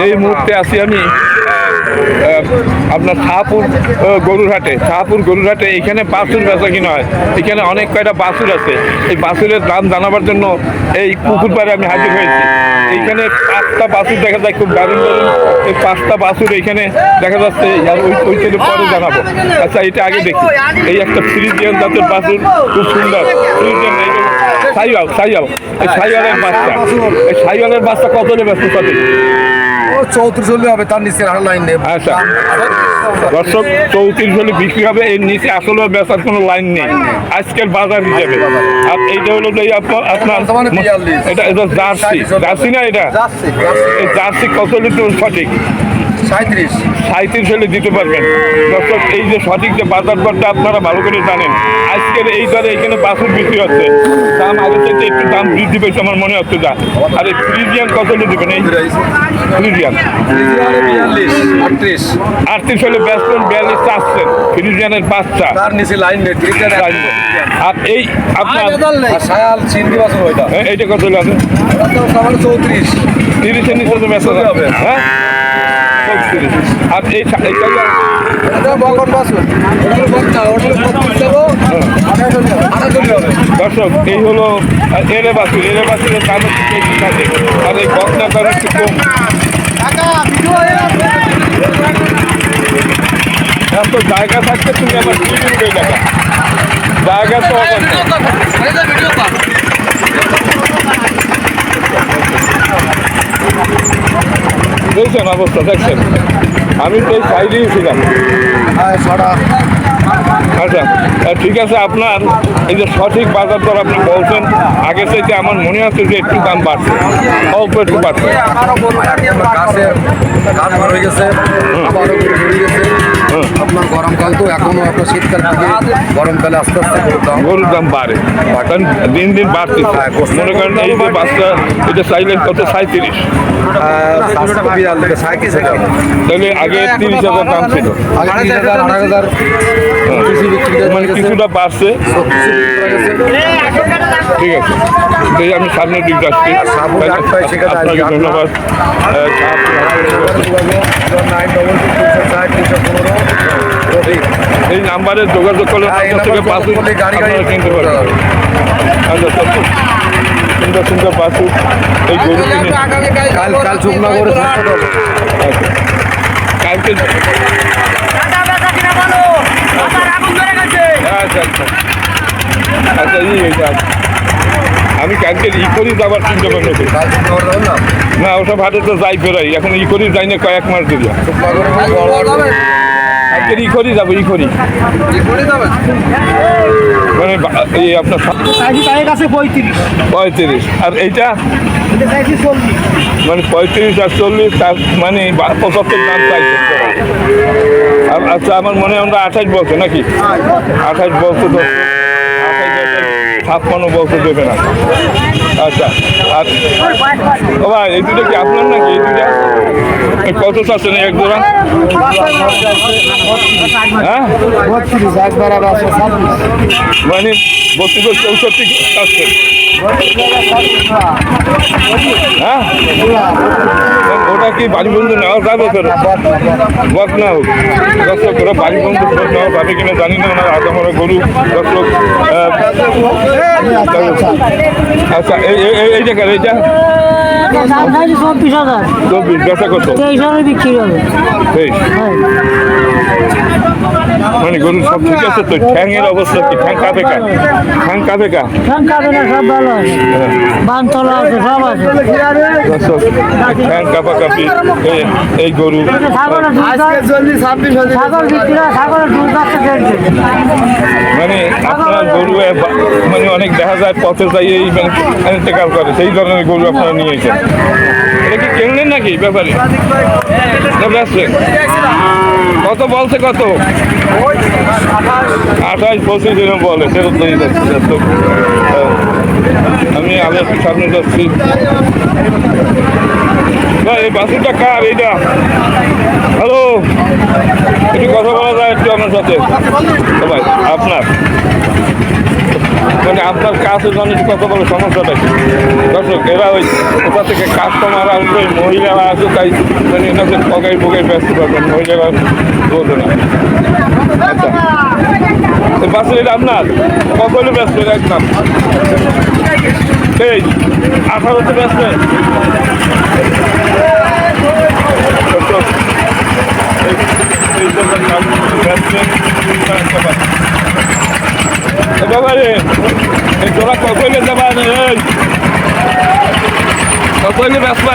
এই মুহূর্তে আছি আমি আপনার শাহপুর গরুর হাটে। এখানে বাছুর বেচা কিনা হয়। এখানে অনেক কয়টা বাছুর আছে। এই বাছুরের দাম জানাবার জন্য এই পুকুর পাড়ে আমি হাজির হয়েছি। এইখানে 5টা বাছুর দেখা যায়, খুব দারুণ দারুণ এই 5টা বাছুর এখানে দেখা যাচ্ছে। আর ওইখানে পরে জানাবো। আচ্ছা, এটা আগে দেখি। এই একটা ফ্রিজিয়ান জাতের বাছুর, খুব সুন্দর ফ্রিজিয়ান। সাইওয়ালের বাচ্চা, এই সাইওয়ালের বাচ্চা কত নেবে? 34 হলে হবে, তার নিচে আর লাইন নেই। আচ্ছা দর্শক, 34 হলে বিক্রি হবে। এর নিচে আসলে বেচার কোনো লাইন নেই আজকের বাজার হিসেবে। আর এইটা হলো আপনার এটা জার্সি না? এটা এই জার্সি কত লিটার সঠিক? 37 হলে দিতে পারবেন। দর্শক, এই যে সঠিক যে বাজার দরটা আপনারা ভালো করে জানেন। আজকের এই দরে এখানে বাছুর বিক্রি হচ্ছে। দাম আগে থেকে একটু দাম বৃদ্ধি পেয়েছে আমার মনে হচ্ছে। যা আর এই ফ্রিজিয়ান কত হলে দেবেন? এই ফ্রিজিয়ান 38 হলে ব্যস্ত, 42 চাচ্ছেন ফ্রিজিয়ানের বাচ্চা। তার নিচে লাইন নেই। আর এই আপনার এইটা কত হলে আছে? 34 30-এর নিচে তো ব্যস্ত হবে। হ্যাঁ, আর এই দর্শক, এই হলো এরে বাছুরের দাম থাকে। আর এই বকনা দাম একটু কম। এত জায়গা থাকতে তুমি আবার জায়গা তো দেখছেন অবস্থা, দেখছেন। আমি তো এই সাইডেই ছিলাম। আচ্ছা ঠিক আছে, আপনার এই যে সঠিক বাজার দর আপনি বলছেন, আগে থেকে আমার মনে হচ্ছে যে একটু দাম বাড়ছে, অল্প একটু বাড়ছে। আপনার গরমকাল তো এখনো, আপনার শীতকাল থেকে গরমকালে আস্তে আস্তে গরুর দাম বাড়ে, কারণ দিন দিন বাড়ছে। মনে করেন এই যে বাচ্চা, এটা চাইলেন কত? 37। তাহলে আগে 30,000 দাম ছিল, মানে কিছুটা বাড়ছে। ঠিক আছে, আমি সামনের দিক যাচ্ছি। আপনাকে ধন্যবাদ। এই নাম্বারে যোগাযোগ করলে থেকে বাছুর আপনারা কিনতে পারবেন। আচ্ছা, সুন্দর সুন্দর বাছুর এই গরু কিনে কালকে। আচ্ছা আচ্ছা, আমি কালকে করি যাবার চিন্তা ভাবনা করি। না, ওসব হাটে তো যাই ফেরাই, এখন করি যাই না কয়েক মাস ধরে। কালকে করি যাবো, মানে আপনার 35। আর এইটা মানে 35 আর 40, তার মানে 75 দাম চাইছে। আর আচ্ছা, আমার মনে হয় আমরা 28 বলছে নাকি? 28 বলছে তো, 56 বলছে দেবে না। আচ্ছা, আর ও ভাই, এই দুটো কি আপনার নাকি? এই দুটা কত চাচ্ছেন এক জোড়া? হ্যাঁ, মানে 32-64 চাচ্ছেন। হ্যাঁ, ওটা কি বাড়ি বন্ধু নেওয়া যাবে? বক না হোক দর্শক, ওরা বাড়ি বন্ধু নেওয়া যাবে কিনা জানি না। ওনার আদামরা গরু দর্শক। আচ্ছা, এই জায়গার এইটা 24 বেচা কত? 23 বিক্রি হবে। মানে গরু সব ঠিক আছে তো? ঠ্যাংয়ের অবস্থা কি? ঠ্যাং কাঁপে কা? ঠ্যাং কাঁপে কা? ঠ্যাং কাঁপে না, সব ভালো আছে। বানতলা আছে, সব আছে। ঠ্যাং কাঁপাকাঁপি এই গরু। মানে আপনার গরু মানে অনেক দেখা যায় পথে যাই এই টেকাল করে, সেই ধরনের গরু আপনারা নিয়েছেন। এটা কি কিনলেন নাকি ব্যাপারে? কত বলছে? কত? 28-25 এরকম বলে। ফেরত দিয়ে যাচ্ছে। আমি আগে একটু সামনে যাচ্ছি। এই বাছুরটা কার? এইটা হ্যালো, একটু কথা বলা যায় একটু আমার সাথে? ভাই আপনার মানে আপনার কাছে জানিস কত বড় সমস্যাটা কি দর্শক এরা ওই কোথা থেকে কাস্টমার আসবে মহিলারা আসবে তাই মানে এনাদের পগাই পগাই ব্যস্ত পারবেন মহিলারা বলবে না আচ্ছা বাসে এটা আপনার কত হলে ব্যস্ত একদম এই 18তে ব্যস্ত ব্যাপারে তোরা কত হলে যাবা কত হলে ব্যস্ত